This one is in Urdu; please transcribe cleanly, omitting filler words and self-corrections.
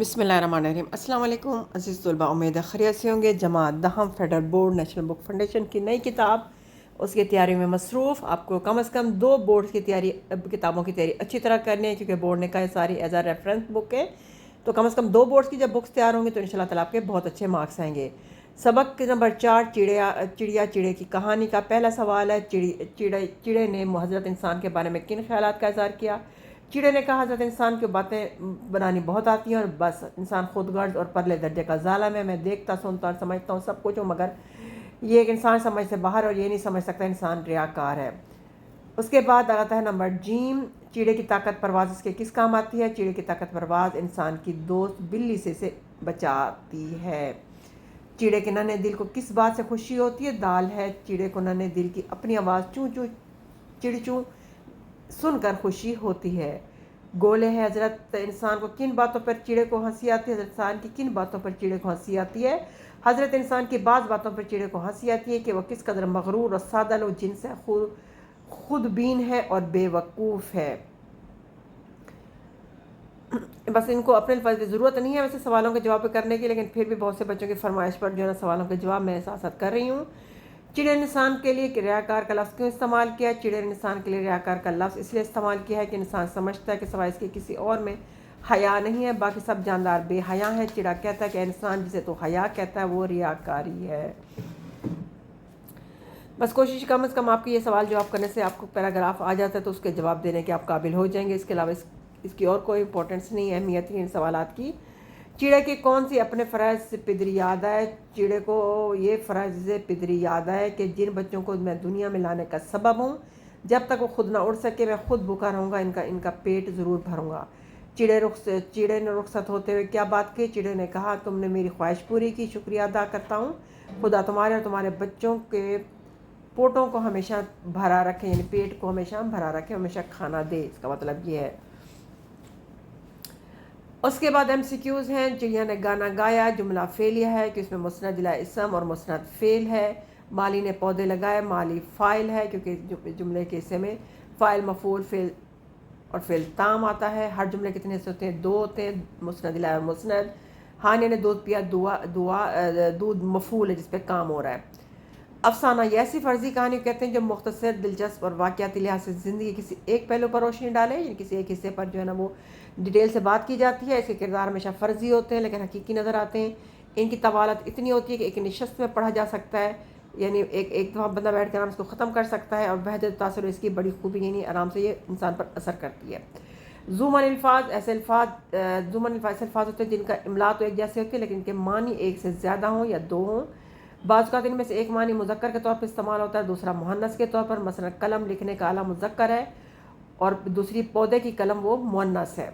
بسم اللہ الرحمن الرحیم۔ السلام علیکم عزیز طلباء، امید ہے خیریت سے ہوں گے۔ جماعت دہم فیڈرل بورڈ نیشنل بک فاؤنڈیشن کی نئی کتاب، اس کی تیاری میں مصروف۔ آپ کو کم از کم 2 بورڈ کی تیاری، کتابوں کی تیاری اچھی طرح کرنی ہے، کیونکہ بورڈ نے کہا ہے ساری ایز اے ریفرنس بک ہے، تو کم از کم 2 بورڈز کی جب بکس تیار ہوں گی تو انشاءاللہ تعالیٰ آپ کے بہت اچھے مارکس آئیں گے۔ سبق کے نمبر 4، چڑیا چڑے کی کہانی کا پہلا سوال ہے، چڑے نے حضرت انسان کے بارے میں کن خیالات کا اظہار کیا؟ چڑے نے کہا حضرت انسان کی باتیں بنانی بہت آتی ہیں اور بس انسان خود غرض اور پرلے درجے کا ظالم ہے۔ میں دیکھتا سنتا اور سمجھتا ہوں سب کچھ ہوں، مگر یہ ایک انسان سمجھ سے باہر اور یہ نہیں سمجھ سکتا انسان ریاکار ہے۔ اس کے بعد آتا ہے نمبر جیم، چیڑے کی طاقت پرواز اس کے کس کام آتی ہے؟ چیڑے کی طاقت پرواز انسان کی دوست بلی سے بچاتی ہے۔ چیڑے کے ننھے دل کو کس بات سے خوشی ہوتی ہے؟ دال ہے۔ چیڑے کو ننھے دل کی اپنی آواز چوں چوں چڑ چوں سن کر خوشی ہوتی ہے۔ گولے ہے، حضرت انسان کو کن باتوں پر چیڑے کو ہنسی آتی ہے؟ حضرت انسان کی کن باتوں پر چیڑے کو ہنسی آتی ہے؟ حضرت انسان کی بعض باتوں پر چیڑے کو ہنسی آتی ہے کہ وہ کس قدر مغرور اور سادہ لو جنس ہے، خود بین ہے اور بے وقوف ہے۔ بس ان کو اپنے الفاظ کی ضرورت نہیں ہے ویسے سوالوں کے جواب کرنے کی، لیکن پھر بھی بہت سے بچوں کی فرمائش پر جو ہے نا سوالوں کے جواب میں ساتھ ساتھ کر رہی ہوں۔ چڑے نے انسان کے لیے ریاکار کا لفظ کیوں استعمال کیا؟ چڑے نے انسان کے لیے ریاکار کا لفظ اس لیے استعمال کیا ہے کہ انسان سمجھتا ہے کہ سوائے اس کے کسی اور میں حیا نہیں ہے، باقی سب جاندار بے حیا ہیں۔ چڑا کہتا ہے کہ انسان جسے تو حیا کہتا ہے وہ ریاکاری ہے۔ بس کوشش کم از کم آپ کی یہ سوال جواب کرنے سے آپ کو پیراگراف آ جاتا ہے تو اس کے جواب دینے کے آپ قابل ہو جائیں گے۔ اس کے علاوہ اس کی اور کوئی امپورٹنس نہیں ہے، اہمیت نہیں ان سوالات کی۔ چیڑے کی کون سی اپنے فرائض پدری یاد ہے؟ چیڑے کو یہ فرائض پدری یاد ہے کہ جن بچوں کو میں دنیا میں لانے کا سبب ہوں، جب تک وہ خود نہ اڑ سکے میں خود بھوکا رہوں گا، ان کا پیٹ ضرور بھروں گا۔ چیڑے نے رخصت ہوتے ہوئے کیا بات کی؟ چیڑے نے کہا تم نے میری خواہش پوری کی، شکریہ ادا کرتا ہوں۔ خدا تمہارے اور تمہارے بچوں کے پوٹوں کو ہمیشہ بھرا رکھے، یعنی پیٹ کو ہمیشہ بھرا رکھے، ہمیشہ کھانا دے، اس کا مطلب یہ ہے۔ اس کے بعد ایم سی کیوز ہیں۔ چڑیا نے گانا گایا، جملہ فعلیہ ہے کہ اس میں مسند لا اسم اور مسند فعل ہے۔ مالی نے پودے لگائے، مالی فاعل ہے کیونکہ جملے کے حصے میں فاعل مفعول فعل اور فعل تام آتا ہے۔ ہر جملے کتنے حصے ہوتے ہیں؟ 2 ہوتے ہیں، مسند لا اور مسند۔ ہانیہ نے دودھ پیا، دودھ مفعول ہے جس پہ کام ہو رہا ہے۔ افسانہ یہ ایسی فرضی کہانی کہتے ہیں جو مختصر، دلچسپ اور واقعاتی لحاظ سے زندگی کسی ایک پہلو پر روشنی ڈالے، یعنی کسی ایک حصے پر جو ہے نا وہ ڈیٹیل سے بات کی جاتی ہے۔ اس کے کردار ہمیشہ فرضی ہوتے ہیں لیکن حقیقی نظر آتے ہیں۔ ان کی طوالت اتنی ہوتی ہے کہ ایک نشست میں پڑھا جا سکتا ہے، یعنی ایک دفعہ بندہ بیٹھ کر آرام سے اس کو ختم کر سکتا ہے، اور وحدت تاثر اس کی بڑی خوبی یعنی آرام سے یہ انسان پر اثر کرتی ہے۔ زومن الفاظ ایسے الفاظ ہوتے ہیں جن کا املا تو ایک جیسے ہوتے ہیں لیکن ان کے معنی ایک سے زیادہ ہوں یا 2 ہوں۔ بعض اوقات ان میں سے ایک معنی مذکر کے طور پر استعمال ہوتا ہے، دوسرا مؤنث کے طور پر۔ مثلا قلم لکھنے کا آلہ مذکر ہے اور دوسری پودے کی قلم وہ مؤنث ہے۔